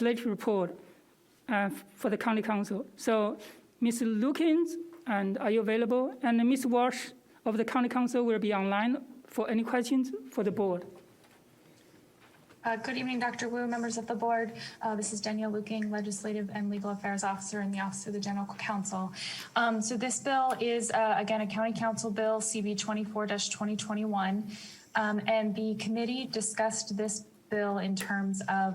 legislative report for the county council. So Ms. Lukens, and are you available? And Ms. Walsh of the county council will be online for any questions for the board. Good evening, Dr. Wu, members of the board. This is Danielle Luking, Legislative and Legal Affairs Officer in the Office of the General Counsel. So this bill is, again, a county council bill, CB24-2021. And the committee discussed this bill in terms of,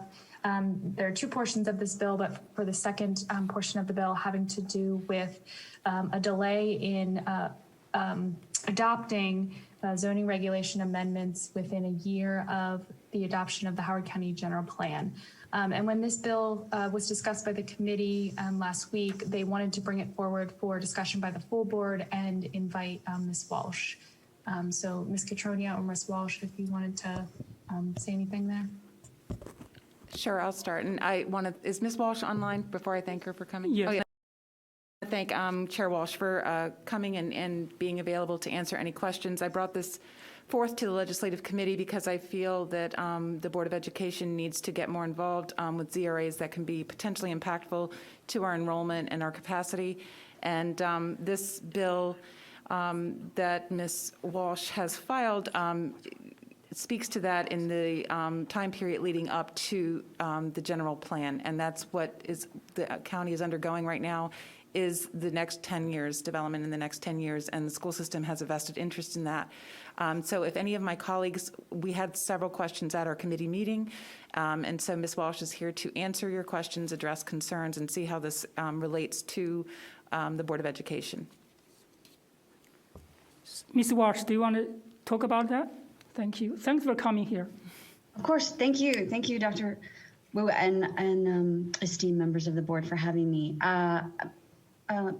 there are two portions of this bill, but for the second portion of the bill having to do with a delay in adopting zoning regulation amendments within a year of the adoption of the Howard County General Plan. And when this bill was discussed by the committee last week, they wanted to bring it forward for discussion by the full board and invite Ms. Walsh. So Ms. Catronio or Ms. Walsh, if you wanted to say anything there. Sure, I'll start. And I want to, is Ms. Walsh online before I thank her for coming? Yes. Oh, yeah. I thank Chair Walsh for coming and being available to answer any questions. I brought this forth to the Legislative Committee because I feel that the Board of Education needs to get more involved with ZRAs that can be potentially impactful to our enrollment and our capacity. And this bill that Ms. Walsh has filed speaks to that in the time period leading up to the general plan. And that's what the county is undergoing right now, is the next 10 years, development in the next 10 years, and the school system has a vested interest in that. So if any of my colleagues, we had several questions at our committee meeting, and so Ms. Walsh is here to answer your questions, address concerns, and see how this relates to the Board of Education. Ms. Walsh, do you want to talk about that? Thank you. Thanks for coming here. Of course. Thank you. Thank you, Dr. Wu, and esteemed members of the board for having me.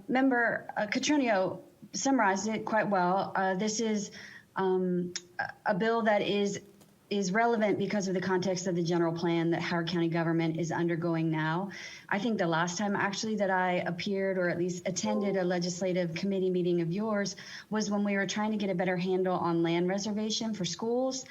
Member Catronio summarized it quite well. This is a bill that is relevant because of the context of the general plan that Howard County government is undergoing now. I think the last time actually that I appeared or at least attended a legislative committee meeting of yours was when we were trying to get a better handle on land reservation for schools.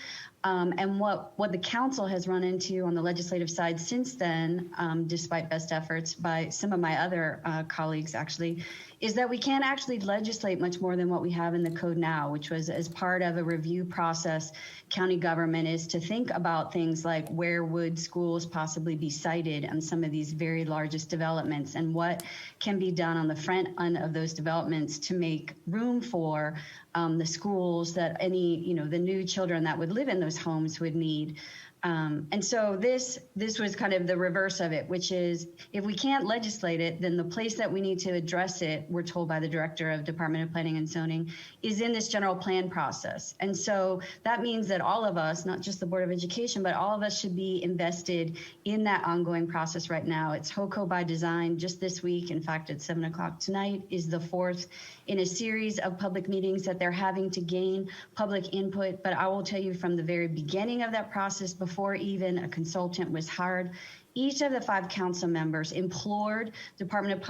And what the council has run into on the legislative side since then, despite best efforts by some of my other colleagues actually, is that we can't actually legislate much more than what we have in the code now, which was as part of a review process. County government is to think about things like where would schools possibly be sited on some of these very largest developments, and what can be done on the front end of those developments to make room for the schools that the new children that would live in those homes would need. And so this was kind of the reverse of it, which is if we can't legislate it, then the place that we need to address it, we're told by the Director of Department of Planning and Zoning, is in this general plan process. And so that means that all of us, not just the Board of Education, but all of us should be invested in that ongoing process right now. It's HOCO by design. Just this week, in fact, at 7 o'clock tonight, is the fourth in a series of public meetings that they're having to gain public input. But I will tell you from the very beginning of that process, before even a consultant was hired, each of the 5 council members implored Department of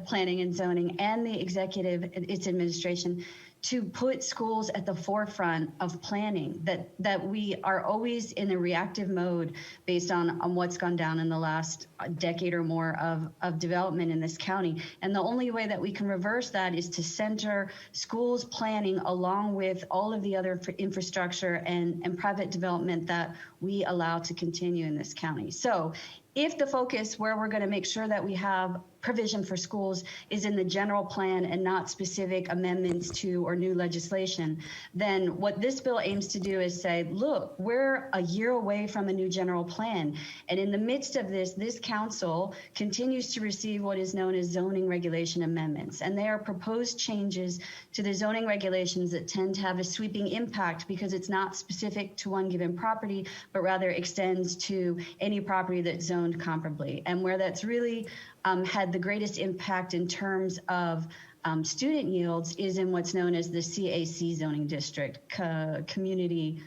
Planning and Zoning and the executive, its administration, to put schools at the forefront of planning, that we are always in a reactive mode based on what's gone down in the last decade or more of development in this county. And the only way that we can reverse that is to center schools planning along with all of the other infrastructure and private development that we allow to continue in this county. So if the focus where we're going to make sure that we have provision for schools is in the general plan and not specific amendments to or new legislation, then what this bill aims to do is say, look, we're a year away from a new general plan. And in the midst of this council continues to receive what is known as zoning regulation amendments. And they are proposed changes to the zoning regulations that tend to have a sweeping impact because it's not specific to one given property, but rather extends to any property that's zoned comparably. And where that's really had the greatest impact in terms of student yields is in what's known as the CAC zoning district, community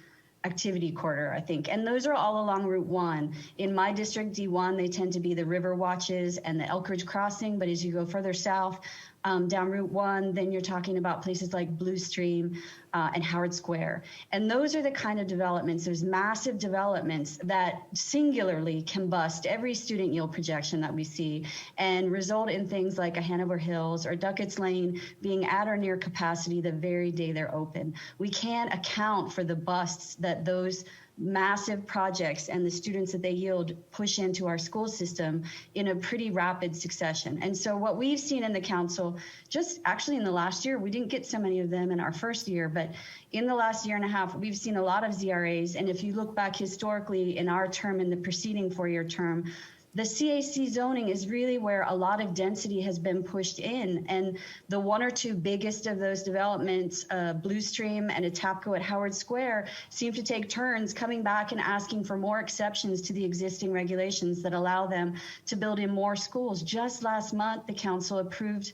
activity corridor, I think. And those are all along Route 1. In my district, D1, they tend to be the River Watches and the Elk Ridge Crossing. But as you go further south, down Route 1, then you're talking about places like Blue Stream and Howard Square. And those are the kind of developments, those massive developments that singularly can bust every student yield projection that we see and result in things like a Hanover Hills or Duckett's Lane being at or near capacity the very day they're open. We can't account for the busts that those massive projects and the students that they yield push into our school system in a pretty rapid succession. And so what we've seen in the council, just actually in the last year, we didn't get so many of them in our first year, but in the last year and a half, we've seen a lot of ZRAs. And if you look back historically in our term and the preceding four-year term, the CAC zoning is really where a lot of density has been pushed in. And the one or two biggest of those developments, Blue Stream and Etapco at Howard Square, seem to take turns coming back and asking for more exceptions to the existing regulations that allow them to build in more schools. Just last month, the council approved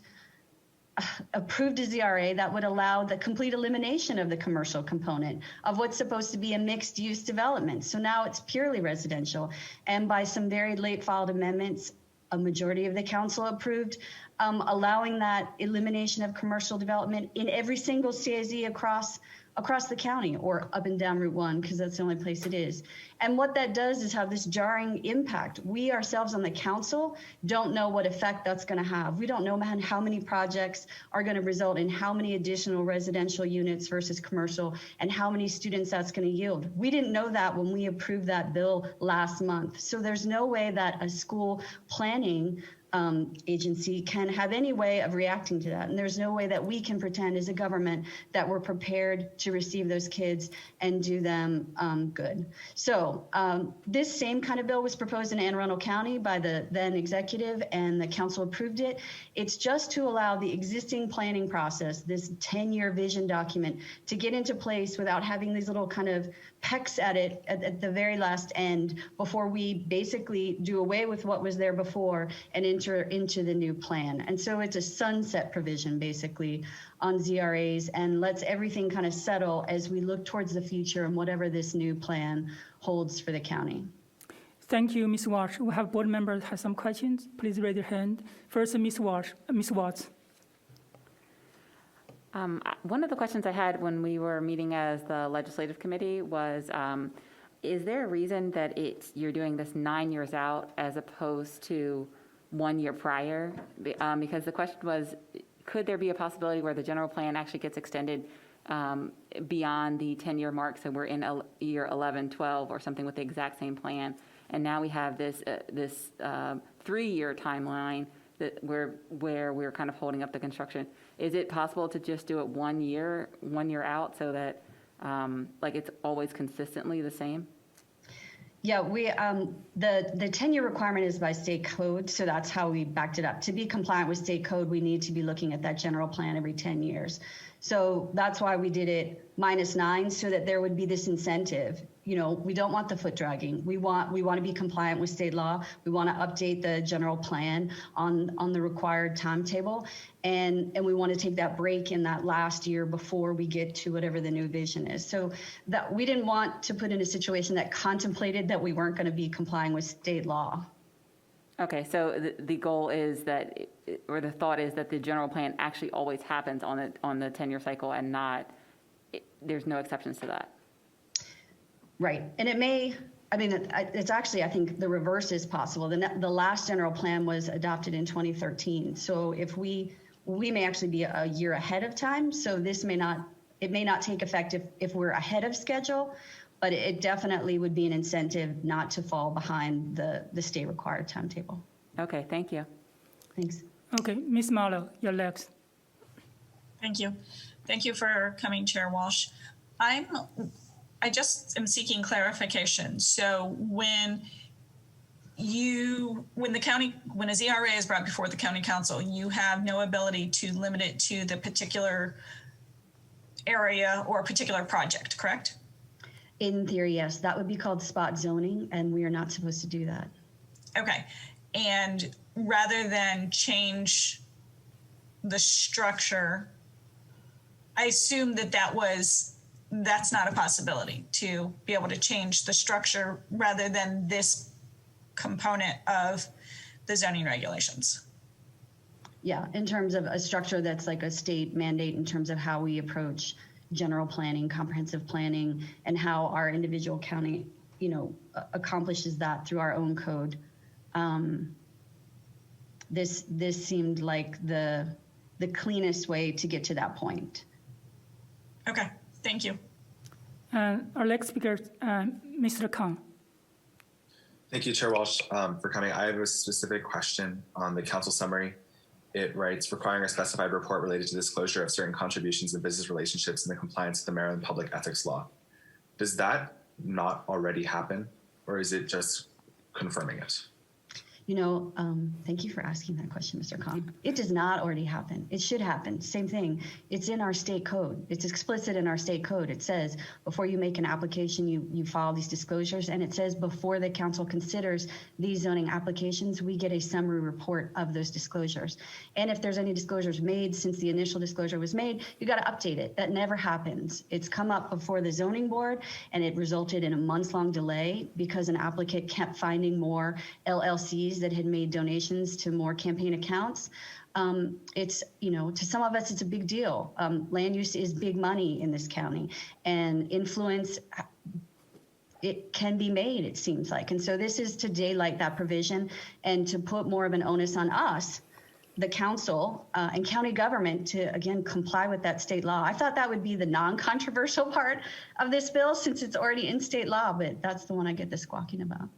a ZRA that would allow the complete elimination of the commercial component of what's supposed to be a mixed use development. So now it's purely residential. And by some very late filed amendments, a majority of the council approved allowing that elimination of commercial development in every single CAZ across the county, or up and down Route 1, because that's the only place it is. And what that does is have this jarring impact. We ourselves on the council don't know what effect that's going to have. We don't know how many projects are going to result in how many additional residential units versus commercial and how many students that's going to yield. We didn't know that when we approved that bill last month. So there's no way that a school planning agency can have any way of reacting to that. And there's no way that we can pretend as a government that we're prepared to receive those kids and do them good. So this same kind of bill was proposed in Anne Arundel County by the then executive, and the council approved it. It's just to allow the existing planning process, this 10-year vision document, to get into place without having these little kind of pecks at it at the very last end before we basically do away with what was there before and enter into the new plan. And so it's a sunset provision basically on ZRAs and lets everything kind of settle as we look towards the future and whatever this new plan holds for the county. Thank you, Ms. Walsh. We have board members have some questions. Please raise your hand. First, Ms. Walsh, Ms. Watts. One of the questions I had when we were meeting as the legislative committee was, is there a reason that you're doing this 9 years out as opposed to 1 year prior? Because the question was, could there be a possibility where the general plan actually gets extended beyond the 10-year mark, so we're in year 11, 12, or something with the exact same plan, and now we have this 3-year timeline that where we're kind of holding up the construction? Is it possible to just do it 1 year out so that like it's always consistently the same? Yeah, we the 10-year requirement is by state code, so that's how we backed it up. To be compliant with state code, we need to be looking at that general plan every 10 years. So that's why we did it -9, so that there would be this incentive. You know, we don't want the foot dragging. We want to be compliant with state law. We want to update the general plan on the required timetable, and we want to take that break in that last year before we get to whatever the new vision is. So that we didn't want to put in a situation that contemplated that we weren't going to be complying with state law. Okay, so the goal is that, or the thought is that the general plan actually always happens on the 10-year cycle, and not there's no exceptions to that. Right, and it may. I mean, it's actually, I think the reverse is possible. The last general plan was adopted in 2013. So if we may actually be a year ahead of time. So this may not take effect if we're ahead of schedule, but it definitely would be an incentive not to fall behind the state required timetable. Okay, thank you. Thanks. Okay, Ms. Marlowe, you're next. Thank you. Thank you for coming, Chair Walsh. I just am seeking clarification. So when a ZRA is brought before the county council, you have no ability to limit it to the particular area or particular project, correct? In theory, yes, that would be called spot zoning, and we are not supposed to do that. Okay, and rather than change the structure, I assume that's not a possibility, to be able to change the structure rather than this component of the zoning regulations. Yeah, in terms of a structure that's like a state mandate in terms of how we approach general planning, comprehensive planning, and how our individual county, accomplishes that through our own code. This seemed like the cleanest way to get to that point. Okay, thank you. Our next speaker, Mr. Khan. Thank you, Chair Walsh, for coming. I have a specific question on the council summary. It writes, requiring a specified report related to disclosure of certain contributions and business relationships in the compliance with the Maryland Public Ethics Law. Does that not already happen, or is it just confirming it? Thank you for asking that question, Mr. Khan. It does not already happen. It should happen. Same thing. It's in our state code. It's explicit in our state code. It says before you make an application, you file these disclosures, and it says before the council considers these zoning applications, we get a summary report of those disclosures. And if there's any disclosures made since the initial disclosure was made, you got to update it. That never happens. It's come up before the zoning board, and it resulted in a months-long delay because an applicant kept finding more LLCs that had made donations to more campaign accounts. It's, to some of us, it's a big deal. Land use is big money in this county, and influence, it can be made, it seems like. And so this is to daylight that provision and to put more of an onus on us, the council and county government, to, again, comply with that state law. I thought that would be the non-controversial part of this bill since it's already in state law, but that's the one I get the squawking about.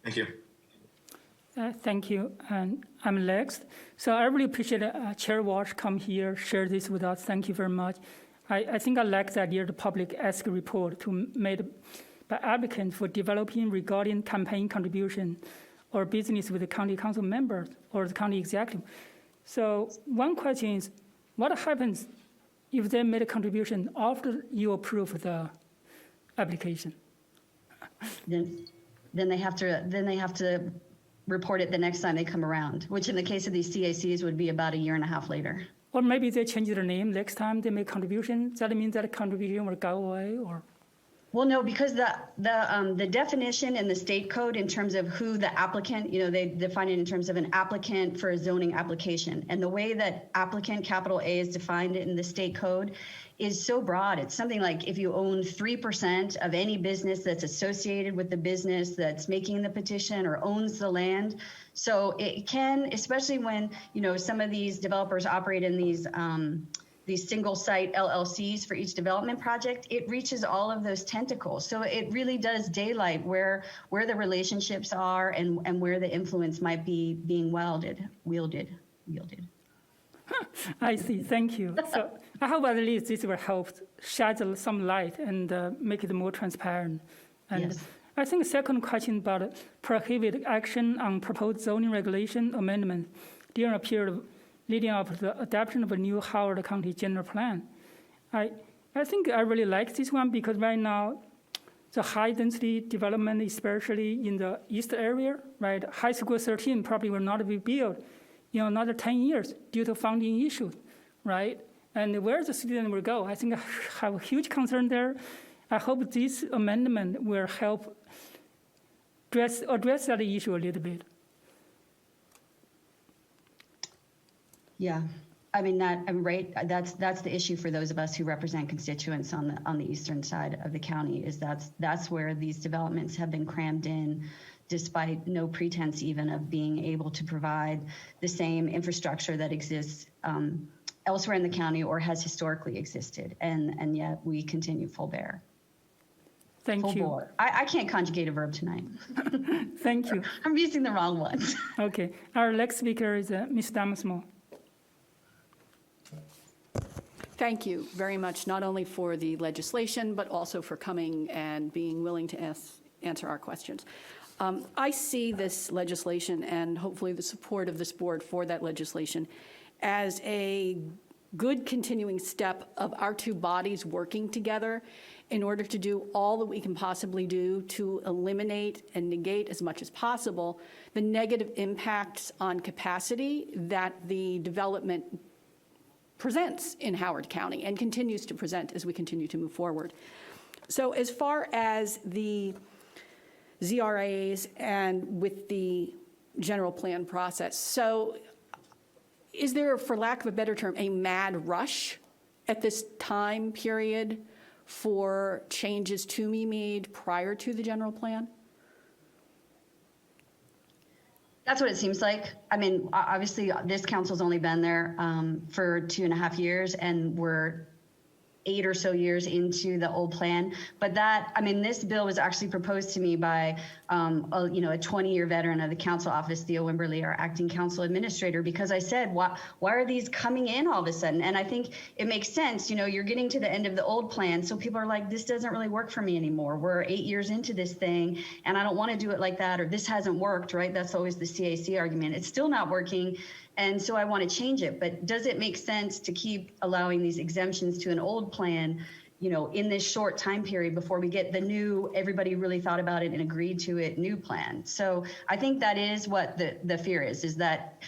Thank you. Thank you, and I'm next. So I really appreciate Chair Walsh come here, share this with us. Thank you very much. I think I like the idea of the public ask report made by applicants for developing regarding campaign contribution or business with the county council members or the county executive. So one question is, what happens if they made a contribution after you approve the application? Then they have to report it the next time they come around, which in the case of these CACs would be about 1.5 years later. Or maybe they change their name next time they make contribution. That means that contribution will go away, or? Well, no, because the definition in the state code in terms of who the applicant, they define it in terms of an applicant for a zoning application. And the way that applicant, capital A, is defined in the state code is so broad. It's something like if you own 3% of any business that's associated with the business that's making the petition or owns the land. So it can, especially when, some of these developers operate in these single site LLCs for each development project, it reaches all of those tentacles. So it really does daylight where the relationships are and where the influence might be being wielded. I see, thank you. So I hope at least this will help shed some light and make it more transparent. And Yes. I think second question about prohibit action on proposed zoning regulation amendment during a period leading up to the adoption of a new Howard County general plan. I think I really like this one because right now, the high density development, especially in the east area, right? High School 13 probably will not be built in another 10 years due to funding issues, right? And where the student will go, I think I have a huge concern there. I hope this amendment will help address that issue a little bit. Yeah, I mean I'm right. That's the issue for those of us who represent constituents on the eastern side of the county. Is that's where these developments have been crammed in, despite no pretense even of being able to provide the same infrastructure that exists elsewhere in the county or has historically existed, and yet we continue full bear. Thank Full you. bore. I can't conjugate a verb tonight. Thank you. I'm using the wrong ones. Okay, our next speaker is Ms. Damasmo. Thank you very much, not only for the legislation, but also for coming and being willing to answer our questions. I see this legislation and hopefully the support of this board for that legislation as a good continuing step of our two bodies working together in order to do all that we can possibly do to eliminate and negate as much as possible the negative impacts on capacity that the development presents in Howard County and continues to present as we continue to move forward. So as far as the ZRAs and with the general plan process, so is there, for lack of a better term, a mad rush at this time period for changes to be made prior to the general plan? That's what it seems like. I mean, obviously, this council's only been there for 2.5 years, and we're 8 or so years into the old plan. But that, I mean, this bill was actually proposed to me by, a 20-year veteran of the council office, Theo Wimberly, our acting council administrator, because I said, why are these coming in all of a sudden? And I think it makes sense. You're getting to the end of the old plan, so people are like, this doesn't really work for me anymore. We're 8 years into this thing, and I don't want to do it like that, or this hasn't worked, right? That's always the CAC argument. It's still not working. And so I want to change it. But does it make sense to keep allowing these exemptions to an old plan, in this short time period before we get the new, everybody really thought about it and agreed to it, new plan? So I think that is what the fear is that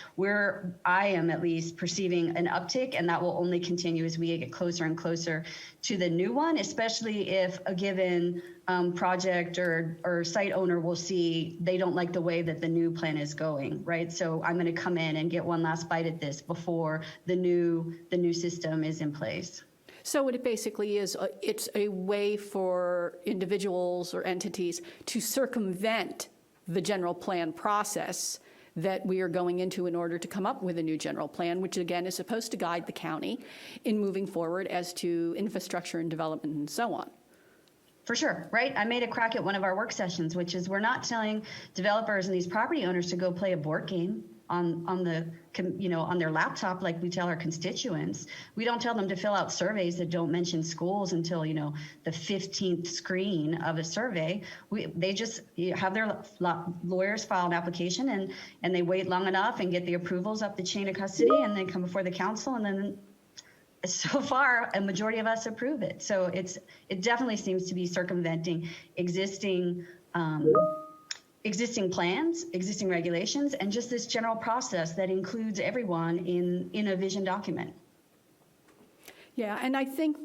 I am at least perceiving an uptick, and that will only continue as we get closer and closer to the new one, especially if a given project or site owner will see they don't like the way that the new plan is going, right? So I'm going to come in and get one last bite at this before the new system is in place. So what it basically is, it's a way for individuals or entities to circumvent the general plan process that we are going into in order to come up with a new general plan, which again is supposed to guide the county in moving forward as to infrastructure and development and so on. For sure, right? I made a crack at one of our work sessions, which is we're not telling developers and these property owners to go play a board game on their laptop like we tell our constituents. We don't tell them to fill out surveys that don't mention schools until the 15th screen of a survey. They just have their lawyers file an application and they wait long enough and get the approvals up the chain of custody, and then come before the council, and then so far a majority of us approve it. So it definitely seems to be circumventing existing plans, existing regulations, and just this general process that includes everyone in a vision document. Yeah, and I think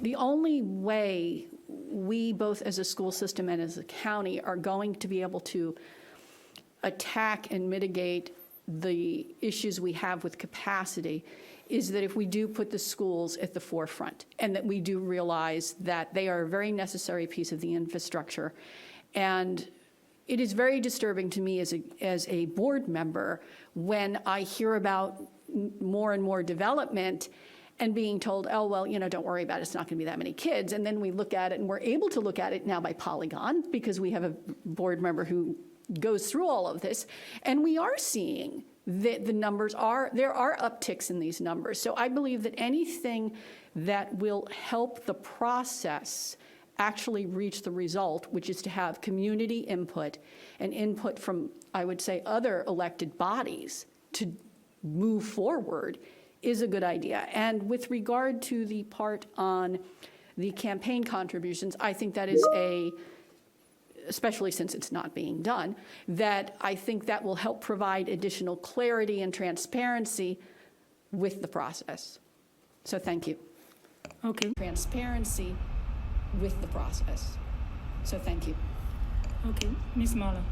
the only way we, both as a school system and as a county, are going to be able to attack and mitigate the issues we have with capacity is that if we do put the schools at the forefront, and that we do realize that they are a very necessary piece of the infrastructure. And it is very disturbing to me as a board member when I hear about more and more development and being told, oh, well, don't worry about it, it's not going to be that many kids. And then we look at it, and we're able to look at it now by Polygon because we have a board member who goes through all of this, and we are seeing that the numbers there are upticks in these numbers. So I believe that anything that will help the process actually reach the result, which is to have community input and input from, I would say, other elected bodies to move forward, is a good idea. And with regard to the part on the campaign contributions, I think that is especially since it's not being done, that I think that will help provide additional clarity and transparency with the process. So thank you. Okay. Transparency with the process. So thank you. Okay, Ms. Mahler.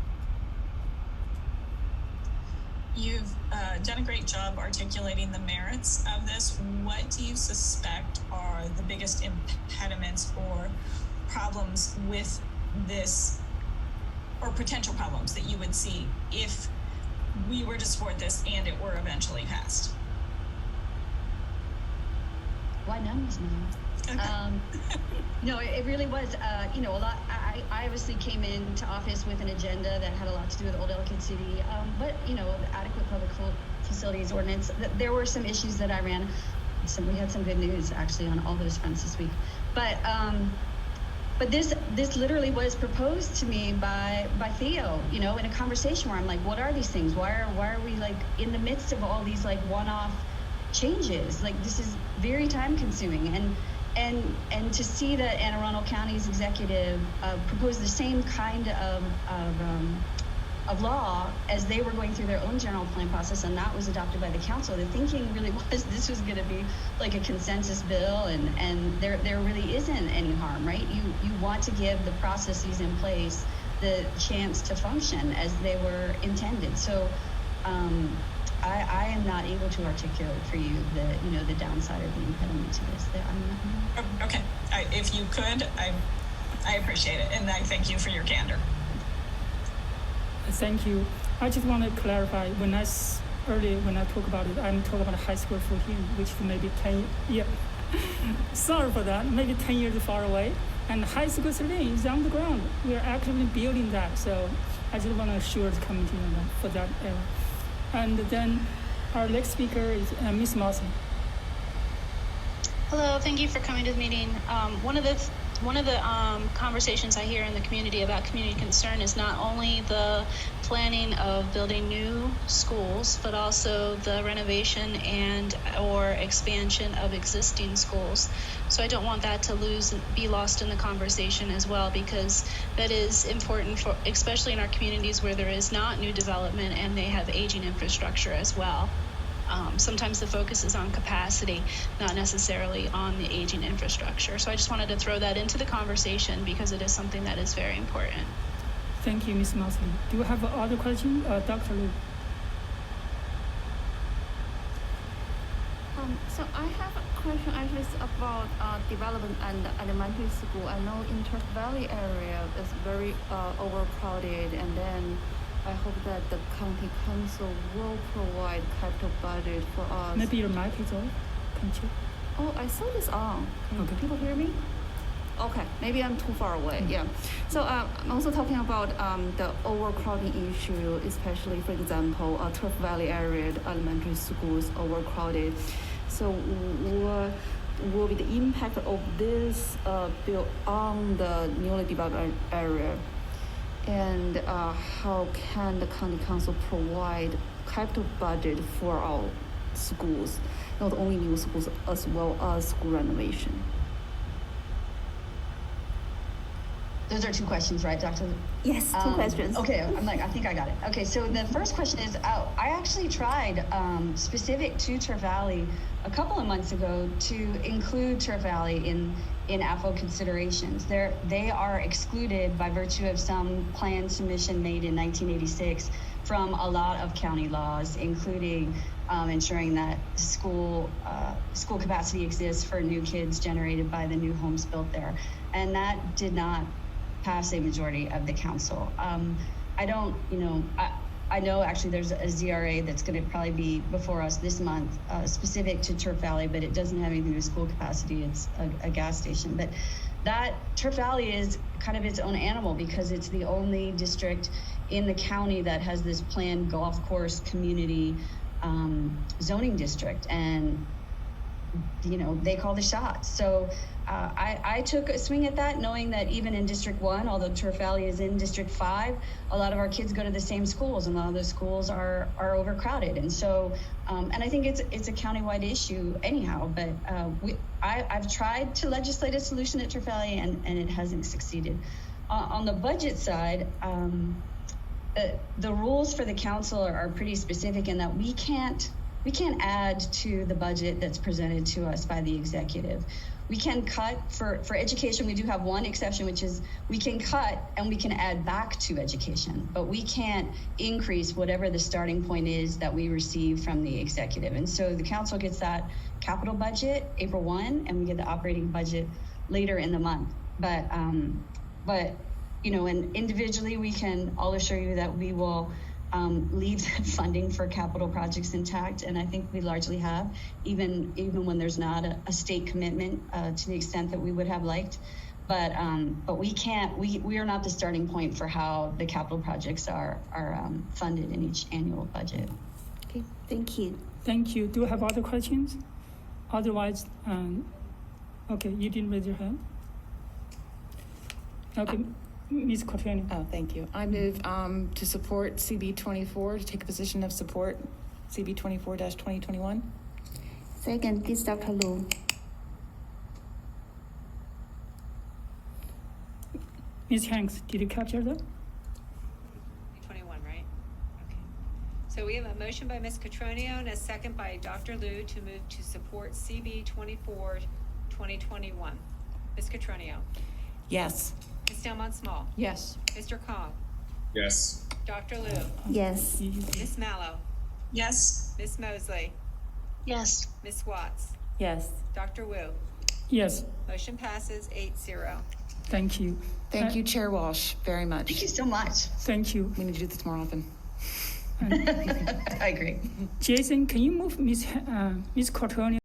You've done a great job articulating the merits of this. What do you suspect are the biggest impediments or problems with this, or potential problems that you would see if we were to support this and it were eventually passed? Why none, Ms. Mahler? Okay. No, it really was, a lot. I obviously came into office with an agenda that had a lot to do with Old Ellicott City, but, the adequate public facilities ordinance, there were some issues that I ran. We had some good news, actually, on all those fronts this week. But this literally was proposed to me by Theo, in a conversation where I'm like, what are these things? Why are we, like, in the midst of all these, like, one-off changes? Like, this is very time-consuming. And to see that Anne Arundel County's executive proposed the same kind of law as they were going through their own general plan process, and that was adopted by the council. The thinking really was this was going to be like a consensus bill, and there really isn't any harm, right? You want to give the processes in place the chance to function as they were intended. So I am not able to articulate for you the downside or the impediment to this. Okay, if you could, I appreciate it, and I thank you for your candor. Thank you. I just want to clarify, earlier when I talk about it, I'm talking about high school 14, which is maybe 10 years. Sorry for that, maybe 10 years far away. And high school 13 is on the ground. We are actively building that. So I just want to assure the committee on that for that area. And then our next speaker is Ms. Mawson. Hello, thank you for coming to the meeting. One of the conversations I hear in the community about community concern is not only the planning of building new schools, but also the renovation and or expansion of existing schools. So I don't want that to be lost in the conversation as well, because that is important for, especially in our communities where there is not new development and they have aging infrastructure as well. Sometimes the focus is on capacity, not necessarily on the aging infrastructure. So I just wanted to throw that into the conversation because it is something that is very important. Thank you, Ms. Mosley. Do you have other questions, Dr. Liu? So I have a question actually about development and elementary school. I know in Turf Valley area is very overcrowded, and then I hope that the county council will provide capital budget for us. Maybe your mic is off. Can't you? Oh, I saw this on. Can Okay. people hear me? Okay, maybe I'm too far away. Yeah. So I'm also talking about the overcrowding issue, especially, for example, Turf Valley area, the elementary schools overcrowded. So what will be the impact of this bill on the newly developed area? And how can the county council provide capital budget for our schools, not only new schools, as well as school renovation? Those are two questions, right, Dr.? Yes, two questions. Okay, I think I got it. Okay, so the first question is, I actually tried specific to Turf Valley a couple of months ago to include Turf Valley in AFO considerations. They are excluded by virtue of some plan submission made in 1986 from a lot of county laws, including ensuring that school capacity exists for new kids generated by the new homes built there. And that did not pass a majority of the council. I know actually there's a ZRA that's going to probably be before us this month, specific to Turf Valley, but it doesn't have anything to do with school capacity. It's a gas station. But that Turf Valley is kind of its own animal because it's the only district in the county that has this planned golf course community zoning district. And they call the shots. So I took a swing at that, knowing that even in District 1, although Turf Valley is in District 5, a lot of our kids go to the same schools, and a lot of those schools are overcrowded. And so, and I think it's a countywide issue anyhow, but I've tried to legislate a solution at Turf Valley, and it hasn't succeeded. On the budget side, the rules for the council are pretty specific in that we can't add to the budget that's presented to us by the executive. We can cut for education. We do have one exception, which is we can cut and we can add back to education, but we can't increase whatever the starting point is that we receive from the executive. And so the council gets that capital budget April 1, and we get the operating budget later in the month. But and individually, I'll assure you that we will leave funding for capital projects intact, and I think we largely have, even when there's not a state commitment to the extent that we would have liked. But we can't. We are not the starting point for how the capital projects are funded in each annual budget. Okay, thank you. Thank you. Do you have other questions? Otherwise, okay, you didn't raise your hand. Okay. Ms. Quattrani. Oh, thank you. I move to support CB24, to take a position of support, CB24-2021. Second, this is Dr. Liu. Ms. Hanks, did you capture that? 21, right? Okay. So we have a motion by Ms. Cotroneo and a second by Dr. Liu to move to support CB24-2021. Ms. Cotroneo. Yes. Ms. Delmont Small. Yes. Mr. Kong. Yes. Dr. Liu. Yes. Ms. Mallow. Yes. Ms. Mosley, Yes. Ms. Watts, Yes. Dr. Wu. Yes, Motion passes 8-0. thank you. Thank you, Chair Walsh, very much. Thank you so much. Thank you. We need to do this more often. I agree. Jason, can you move Ms. Cortonio